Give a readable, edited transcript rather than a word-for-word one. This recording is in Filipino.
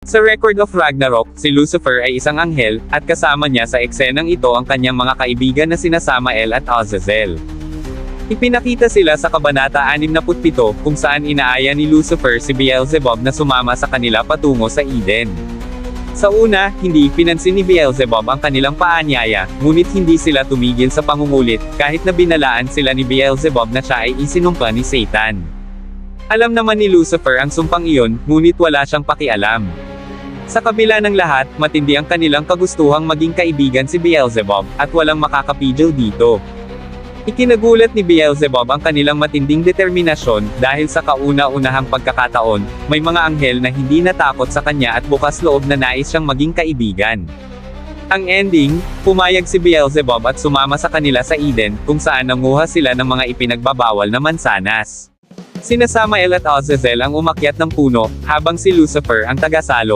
Sa Record of Ragnarok, si Lucifer ay isang anghel, at kasama niya sa eksenang ito ang kanyang mga kaibigan na sina Samael at Azazel. Ipinakita sila sa Kabanata 67, kung saan inaaya ni Lucifer si Beelzebub na sumama sa kanila patungo sa Eden. Sa una, hindi pinansin ni Beelzebub ang kanilang paanyaya, ngunit hindi sila tumigil sa pangungulit, kahit na binalaan sila ni Beelzebub na siya ay isinumpa ni Satan. Alam naman ni Lucifer ang sumpang iyon, ngunit wala siyang pakialam. Sa kabila ng lahat, matindi ang kanilang kagustuhang maging kaibigan si Beelzebub, at walang makakapigil dito. Ikinagulat ni Beelzebub ang kanilang matinding determinasyon, dahil sa kauna-unahang pagkakataon, may mga anghel na hindi natakot sa kanya at bukas loob na nais siyang maging kaibigan. Ang ending, pumayag si Beelzebub at sumama sa kanila sa Eden, kung saan nanguha sila ng mga ipinagbabawal na mansanas. Sina Samael at Azazel ang umakyat ng puno, habang si Lucifer ang tagasalo.